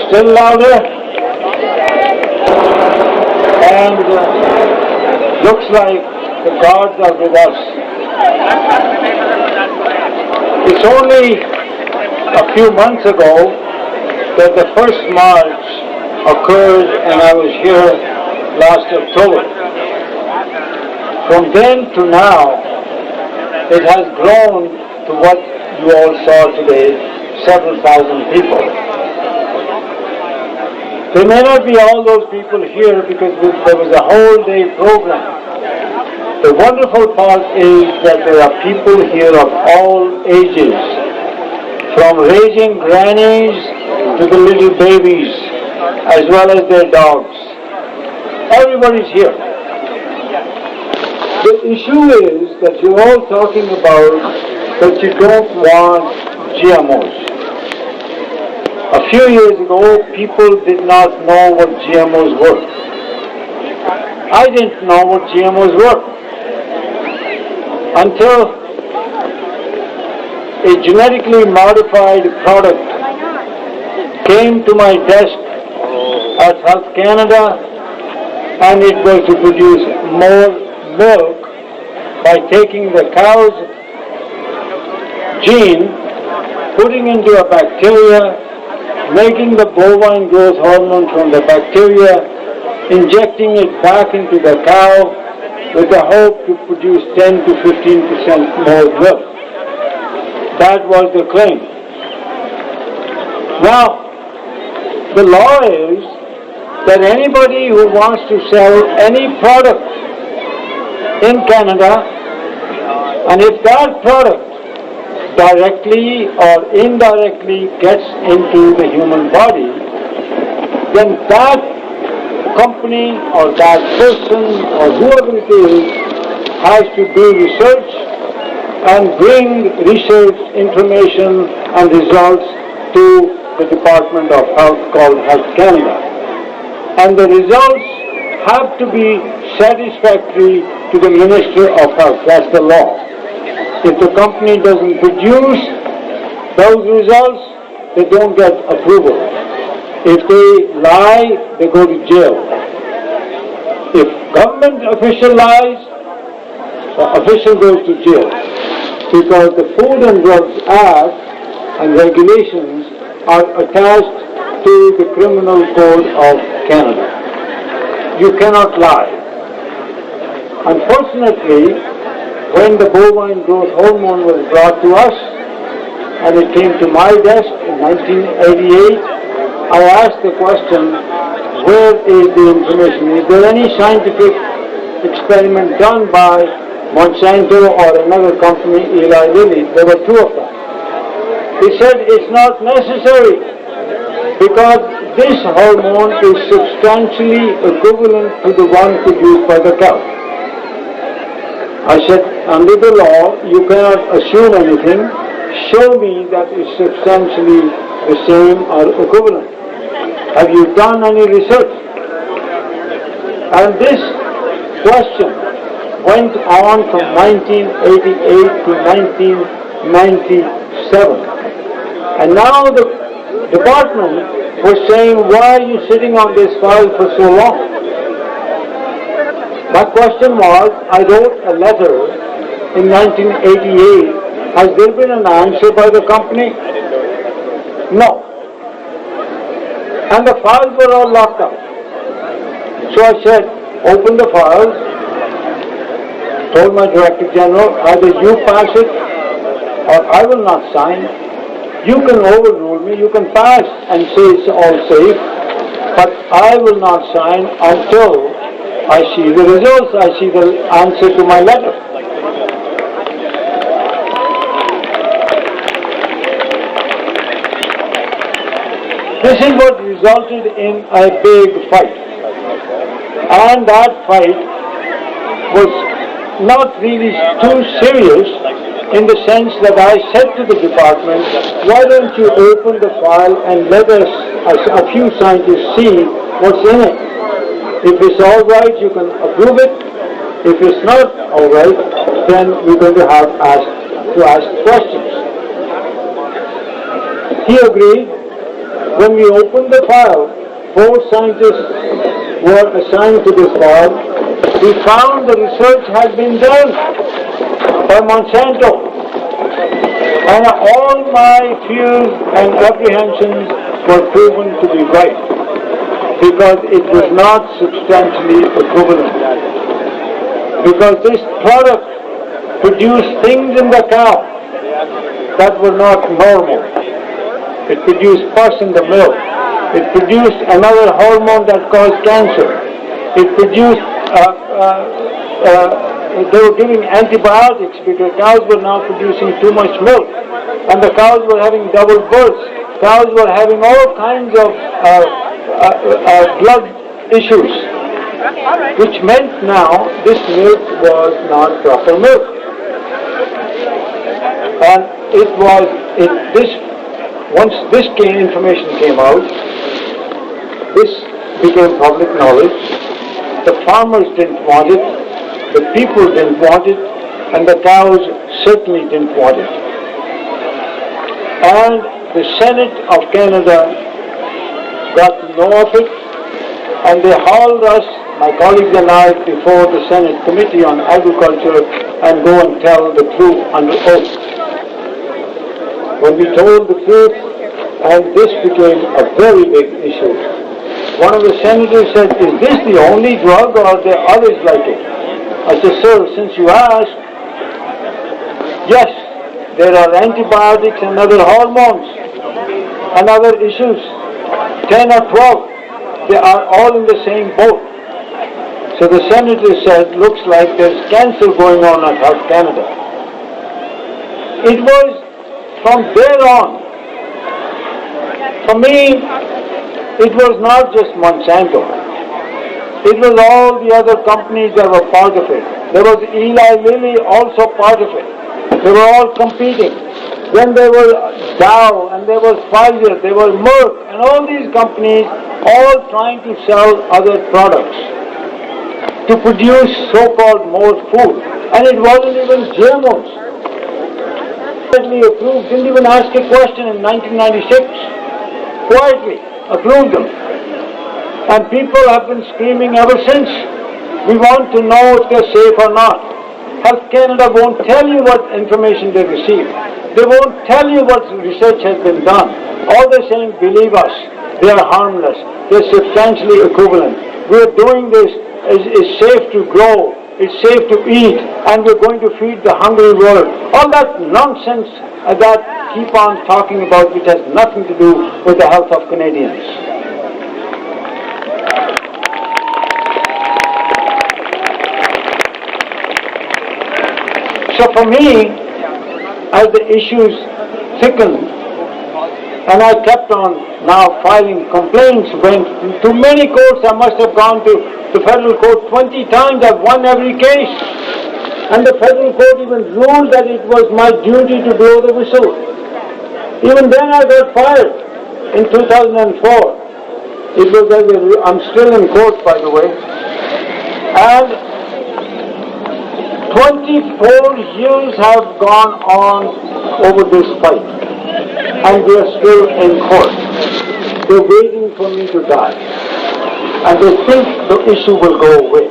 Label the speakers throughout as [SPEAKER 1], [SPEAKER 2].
[SPEAKER 1] Still louder? And looks like the gods are with us. It's only a few months ago that the first march occurred, and I was here last October. From then to now, it has grown to what you all saw today, several thousand people. There may not be all those people here because there was a whole day program. The wonderful part is that there are people here of all ages, from raising grannies to the little babies, as well as their dogs. Everybody's here. The issue is that you're all talking about that you don't want GMOs. A few years ago, people did not know what GMOs were. I didn't know what GMOs were until a genetically modified product came to my desk at Health Canada, and it was to produce more milk by taking the cow's gene, putting into a bacteria, making the bovine growth hormone from the bacteria, injecting it back into the cow with the hope to produce 10 to 15% more milk. That was the claim. Now, the law is that anybody who wants to sell any product in Canada, and if that product directly or indirectly gets into the human body, then that company or that person or whoever it is has to do research and bring research information and results to the Department of Health called Health Canada. And the results have to be satisfactory to the Minister of Health. That's the law. If the company doesn't produce those results, they don't get approval. If they lie, they go to jail. If government official lies, the official goes to jail. Because the Food and Drugs Act and regulations are attached to the Criminal Code of Canada. You cannot lie. Unfortunately, when the bovine growth hormone was brought to us, and it came to my desk in 1988, I asked the question, where is the information? Is there any scientific experiment done by Monsanto or another company, Eli Lilly? There were two of them. He said it's not necessary because this hormone is substantially equivalent to the one produced by the cow. I said, under the law, you cannot assume anything. Show me that it's substantially the same or equivalent. Have you done any research? And this question went on from 1988 to 1997. And now the department was saying, why are you sitting on this file for so long? My question was, I wrote a letter in 1988. Has there been an answer by the company? No. And the files were all locked up. So I said, open the files, told my Director General, either you pass it or I will not sign. You can overrule me, you can pass and say it's all safe, but I will not sign until I see the results, I see the answer to my letter. This is what resulted in a big fight. And that fight was not really too serious in the sense that I said to the department, why don't you open the file and let us, a few scientists, see what's in it. If it's all right, you can approve it. If it's not all right, then we're going to have to ask questions. He agreed. When we opened the file, 4 scientists were assigned to this file. We found the research had been done by Monsanto. And all my fears and apprehensions were proven to be right, because it was not substantially equivalent. Because this product produced things in the cow that were not normal. It produced pus in the milk. It produced another hormone that caused cancer. It produced, they were giving antibiotics because cows were now producing too much milk. And the cows were having double births. Cows were having all kinds of blood issues, which meant now this milk was not proper milk. And once this information came out, this became public knowledge. The farmers didn't want it, the people didn't want it, and the cows certainly didn't want it. And the Senate of Canada got to know of it, and they hauled us, my colleagues and I, before the Senate Committee on Agriculture and go and tell the truth under oath. When we told the truth, and this became a very big issue, one of the senators said, "Is this the only drug or are there others like it?" I said, "Sir, since you asked, yes, there are antibiotics and other hormones and other issues, 10 or 12. They are all in the same boat." So the senator said, "Looks like there's cancer going on at Health Canada." It was from there on. For me, it was not just Monsanto. It was all the other companies that were part of it. There was Eli Lilly also part of it. They were all competing. Then there were Dow, and there was Pfizer, there was Merck, and all these companies all trying to sell other products to produce so-called more food. And it wasn't even GMOs. Approved, didn't even ask a question in 1996. Quietly approved them. And people have been screaming ever since. We want to know if they're safe or not. Health Canada won't tell you what information they receive. They won't tell you what research has been done. All they're saying, believe us, they are harmless. They're substantially equivalent. We're doing this, it's safe to grow, it's safe to eat, and we're going to feed the hungry world. All that nonsense that keep on talking about, which has nothing to do with the health of Canadians. So for me, as the issues thickened, and I kept on now filing complaints, went to many courts. I must have gone to the federal court 20 times. I've won every case. And the federal court even ruled that it was my duty to blow the whistle. Even then I got fired in 2004. It was I'm still in court, by the way. And 24 years have gone on over this fight, and we are still in court. They're waiting for me to die, and they think the issue will go away.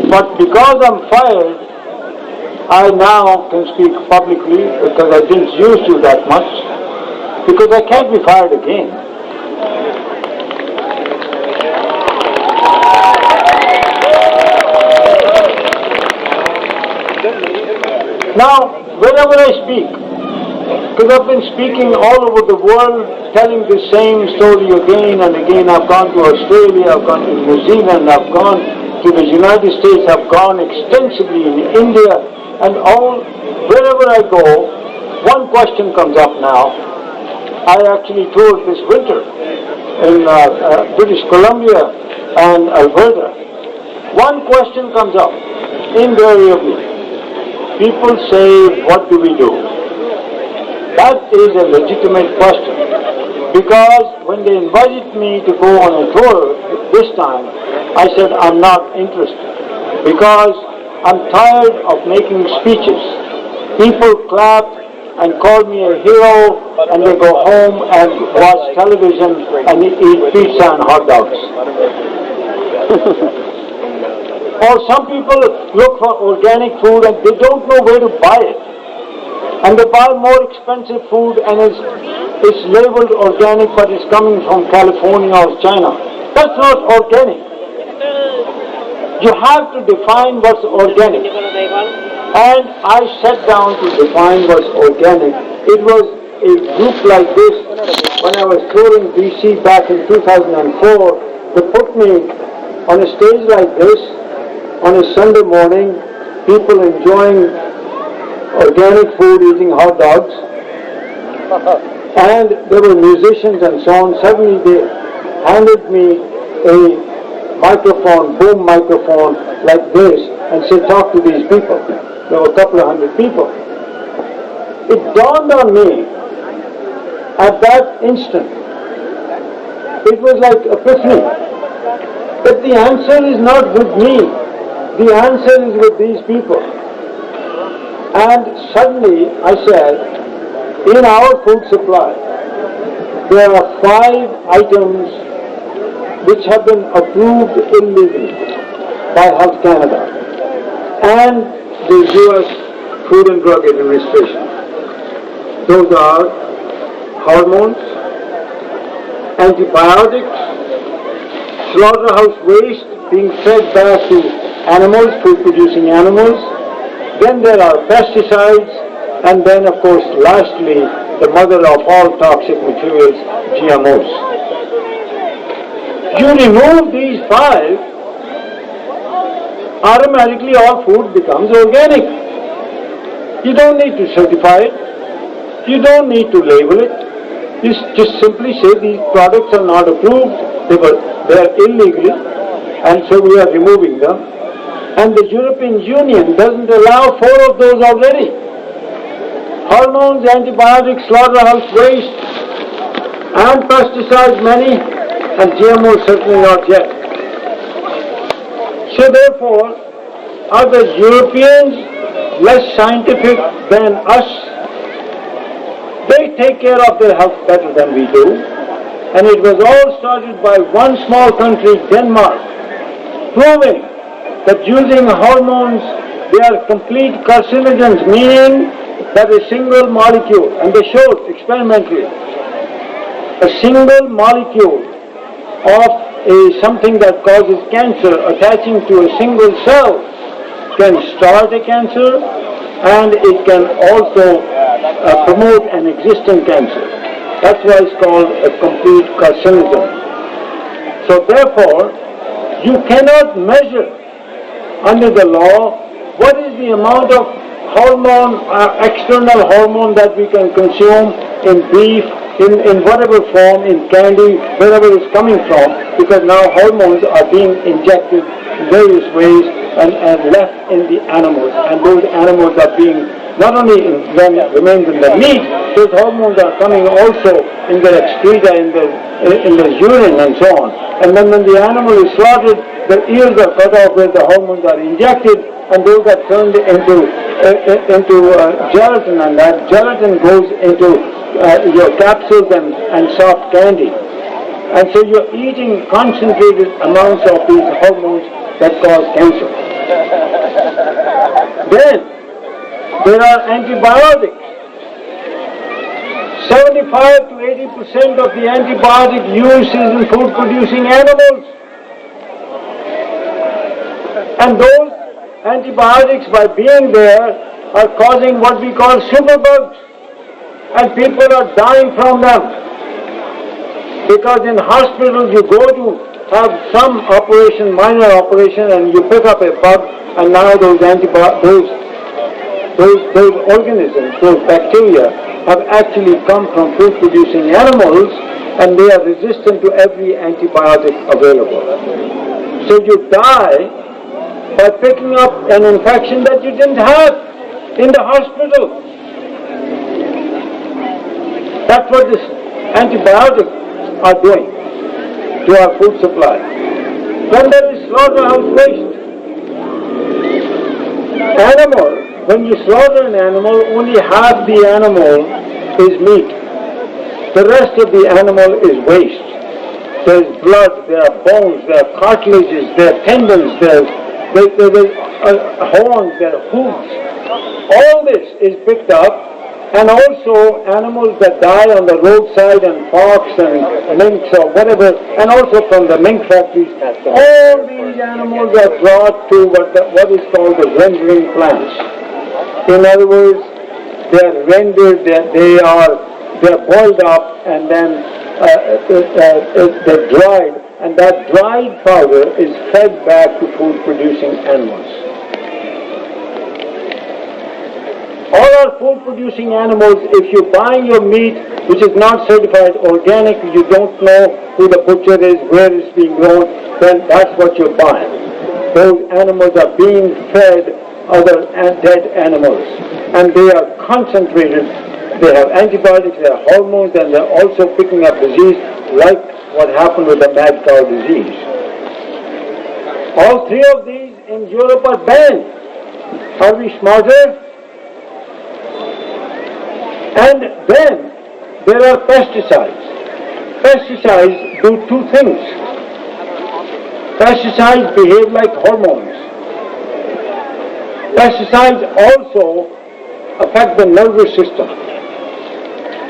[SPEAKER 1] But because I'm fired, I now can speak publicly, because I didn't used to that much, because I can't be fired again. Now, whenever I speak, because I've been speaking all over the world, telling the same story again and again. I've gone to Australia, I've gone to New Zealand, I've gone to the United States, I've gone extensively in India, and wherever I go, one question comes up now. I actually toured this winter in British Columbia and Alberta. One question comes up, invariably. People say, what do we do? That is a legitimate question, because when they invited me to go on a tour this time, I said I'm not interested, because I'm tired of making speeches. People clap, and call me a hero, and they go home and watch television and eat pizza and hot dogs. Or some people look for organic food and they don't know where to buy it. And they buy more expensive food and it's labeled organic but it's coming from California or China. That's not organic. You have to define what's organic. And I sat down to define what's organic. It was a group like this when I was touring BC back in 2004. They put me on a stage like this on a Sunday morning, people enjoying organic food, eating hot dogs, and there were musicians and so on. Suddenly they handed me a microphone, boom microphone like this, and said, talk to these people. There were a couple of hundred people. It dawned on me at that instant, it was like epiphany, that the answer is not with me, the answer is with these people. And suddenly I said, in our food supply, there are 5 items which have been approved illegally by Health Canada and the US Food and Drug Administration. Those are hormones, antibiotics, slaughterhouse waste being fed back to animals, food-producing animals. Then there are pesticides, and then of course lastly, the mother of all toxic materials, GMOs. You remove these 5, automatically all food becomes organic. You don't need to certify it. You don't need to label it. You just simply say these products are not approved, they are illegally, and so we are removing them. And the European Union doesn't allow 4 of those already. Hormones, antibiotics, slaughterhouse waste, and pesticides many, and GMOs certainly not yet. So therefore, are the Europeans less scientific than us? They take care of their health better than we do. And it was all started by one small country, Denmark, proving that using hormones, they are complete carcinogens, meaning that a single molecule, and they showed experimentally, a single molecule of something that causes cancer attaching to a single cell can start a cancer, and it can also promote an existing cancer. That's why it's called a complete carcinogen. So therefore, you cannot measure under the law what is the amount of hormone, external hormone that we can consume in beef, in whatever form, in candy, wherever it's coming from, because now hormones are being injected in various ways and left in the animals. And those animals are being, not only when it remains in the meat, those hormones are coming also in their excreta, in the urine and so on. And then when the animal is slaughtered, the ears are cut off where the hormones are injected, and those are turned into gelatin, and that gelatin goes into your capsules and soft candy. And so you're eating concentrated amounts of these hormones that cause cancer. Then there are antibiotics. 75 to 80% of the antibiotic use is in food-producing animals. And those antibiotics, by being there, are causing what we call superbugs. And people are dying from them. Because in hospitals you go to have some operation, minor operation, and you pick up a bug, and now those organisms, those bacteria, have actually come from food-producing animals, and they are resistant to every antibiotic available. So you die by picking up an infection that you didn't have in the hospital. That's what these antibiotics are doing to our food supply. Then there is slaughterhouse waste. Animals when you slaughter an animal, only half the animal is meat. The rest of the animal is waste. There's blood, there are bones, there are cartilages, there are tendons, there's horns, there are hooves. All this is picked up, and also animals that die on the roadside, and fox and lynx or whatever, and also from the mink factories. All these animals are brought to what is called the rendering plants. In other words, they are rendered, they are boiled up, and then they're dried, and that dried powder is fed back to food-producing animals. All our food-producing animals, if you're buying your meat which is not certified organic, you don't know who the butcher is, where it's being grown, then that's what you're buying. Those animals are being fed other dead animals, and they are concentrated. They have antibiotics, they have hormones, and they're also picking up disease, like what happened with the mad cow disease. All three of these in Europe are banned. Are we smarter? And then there are pesticides. Pesticides do two things. Pesticides behave like hormones. Pesticides also affect the nervous system.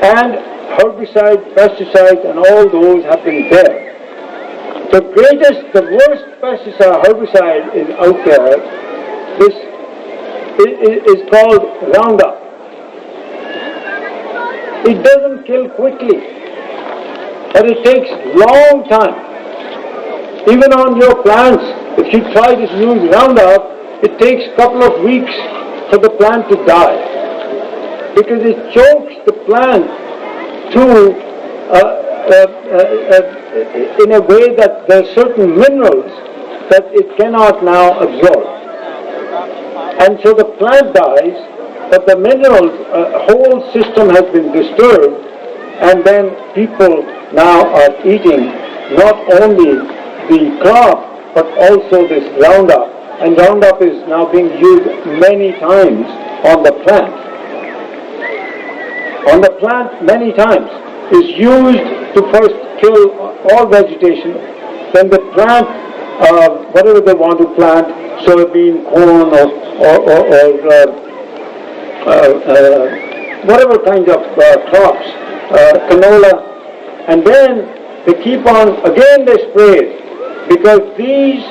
[SPEAKER 1] And herbicides, pesticides, and all those have been there. The worst pesticide, herbicide is out there. This is called Roundup. It doesn't kill quickly, but it takes long time. Even on your plants, if you try to use Roundup, it takes a couple of weeks for the plant to die, because it chokes the plant in a way that there are certain minerals that it cannot now absorb. And so the plant dies, but the minerals, whole system has been disturbed, and then people now are eating not only the crop, but also this Roundup. And Roundup is now being used many times on the plant. On the plant, many times. Is used to first kill all vegetation, then the plant, whatever they want to plant, soybean, corn, or whatever kinds of crops, canola, and then they keep on, again they spray it, because these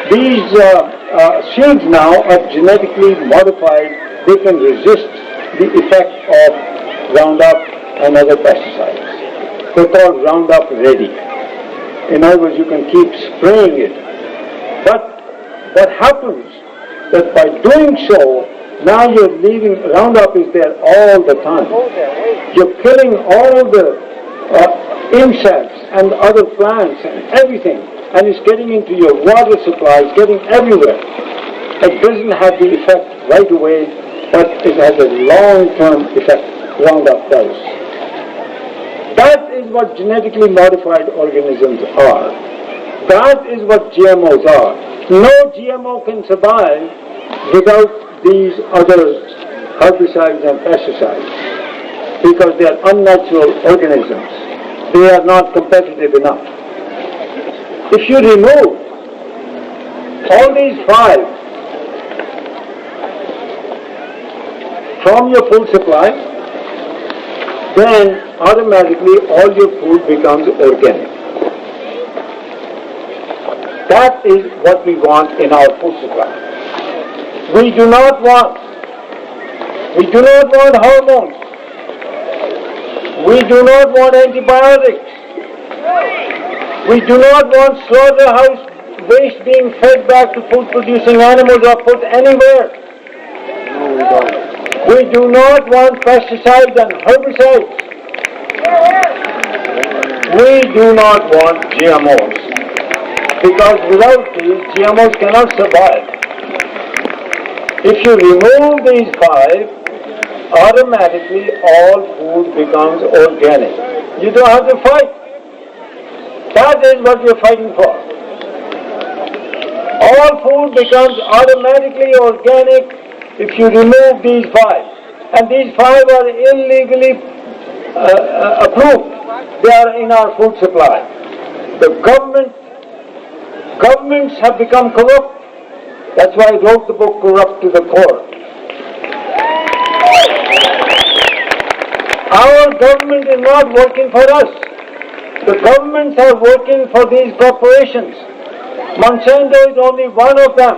[SPEAKER 1] seeds now are genetically modified. They can resist the effect of Roundup and other pesticides. They're called Roundup Ready. In other words, you can keep spraying it. But what happens, that by doing so, now you're leaving, Roundup is there all the time. You're killing all the insects and other plants and everything, and it's getting into your water supply, it's getting everywhere. It doesn't have the effect right away, but it has a long-term effect. Roundup does. That is what genetically modified organisms are. That is what GMOs are. No GMO can survive without these other herbicides and pesticides, because they are unnatural organisms. They are not competitive enough. If you remove all these five from your food supply, then automatically all your food becomes organic. That is what we want in our food supply. We do not want hormones. We do not want antibiotics. We do not want slaughterhouse waste being fed back to food-producing animals or put anywhere. We do not want pesticides and herbicides. We do not want GMOs, because without these, GMOs cannot survive. If you remove these five, automatically all food becomes organic. You don't have to fight. That is what you're fighting for. All food becomes automatically organic if you remove these 5, and these 5 are illegally approved, they are in our food supply. The governments have become corrupt. That's why I wrote the book, Corrupt to the Core. Our government is not working for us. The governments are working for these corporations. Monsanto is only one of them.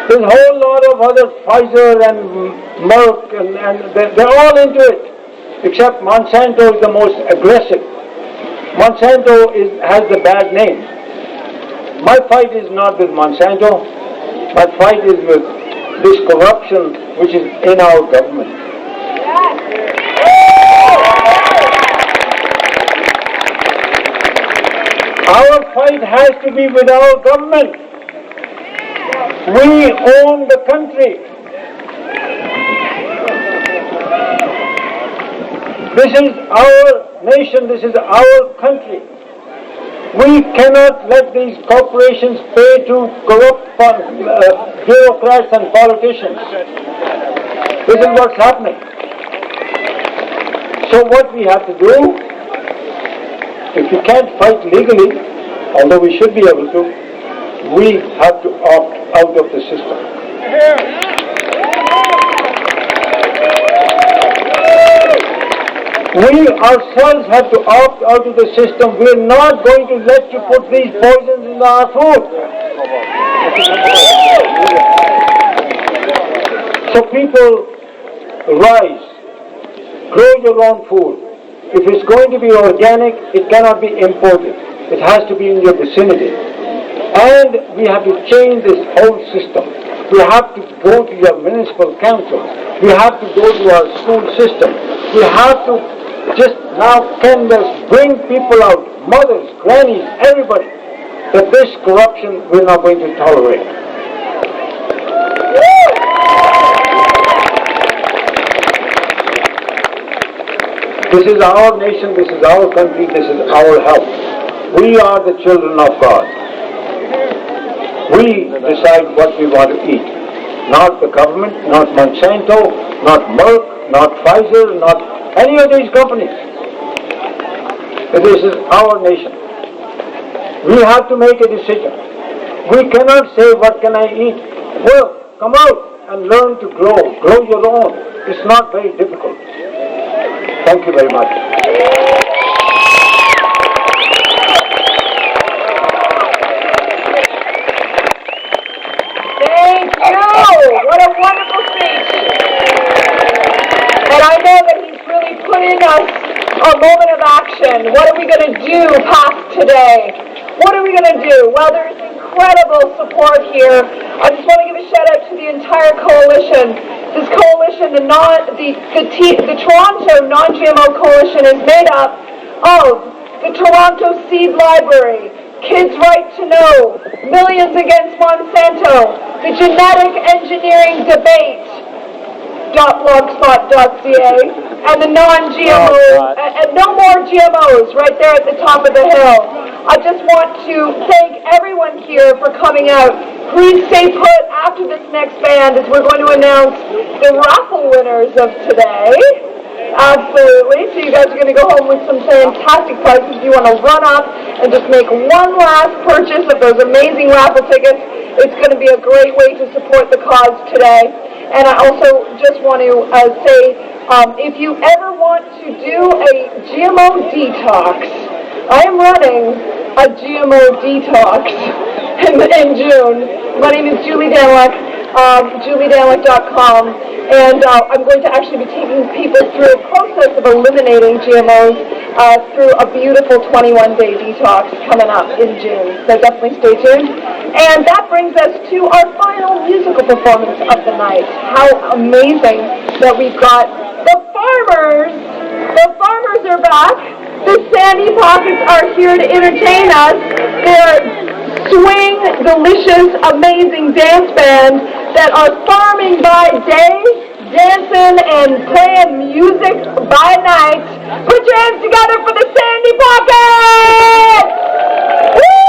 [SPEAKER 1] There's a whole lot of other Pfizer and Merck, and they're all into it, except Monsanto is the most aggressive. Monsanto has the bad name. My fight is not with Monsanto. My fight is with this corruption which is in our government. Our fight has to be with our government. We own the country. This is our nation, this is our country. We cannot let these corporations pay to corrupt bureaucrats and politicians. This is what's happening. So what we have to do, if we can't fight legally, although we should be able to, we have to opt out of the system. We ourselves have to opt out of the system. We're not going to let you put these poisons in our food. So people, rise, grow your own food. If it's going to be organic, it cannot be imported. It has to be in your vicinity. And we have to change this whole system. We have to go to your municipal council. We have to go to our school system. We have to just now canvass, bring people out, mothers, grannies, everybody, that this corruption we're not going to tolerate. This is our nation, this is our country, this is our health. We are the children of God. We decide what we want to eat. Not the government, not Monsanto, not Merck, not Pfizer, not any of these companies. This is our nation. We have to make a decision. We cannot say, what can I eat? Well, come out and learn to grow. Grow your own. It's not very difficult. Thank you very much.
[SPEAKER 2] Thank you. What a wonderful speech. And I know that he's really put in us a moment of action. What are we going to do past today? What are we going to do? Well, there's incredible support here. I just want to give a shout out to the entire coalition. This coalition, the Toronto Non-GMO Coalition, is made up of the Toronto Seed Library, Kids Right to Know, Millions Against Monsanto, the Genetic Engineering Debate, .blogspot.ca, and the non-GMO, and no more GMOs right there at the top of the hill. I just want to thank everyone here for coming out. Please stay put after this next band as we're going to announce the raffle winners of today. Absolutely. So you guys are going to go home with some fantastic prizes. If you want to run up and just make one last purchase of those amazing raffle tickets, it's going to be a great way to support the cause today. And I also just want to say, if you ever want to do a GMO detox, I am running a GMO detox in June. My name is Julie Daniluk, juliedaniluk.com, and I'm going to actually be taking people through a process of eliminating GMOs through a beautiful 21-day detox coming up in June. So definitely stay tuned. And that brings us to our final musical performance of the night. How amazing that we've got the farmers. The farmers are back. The Sandy Pockets are here to entertain us. They're swing, delicious, amazing dance band that are farming by day, dancing and playing music by night. Put your hands together for the Sandy Pockets! Woo!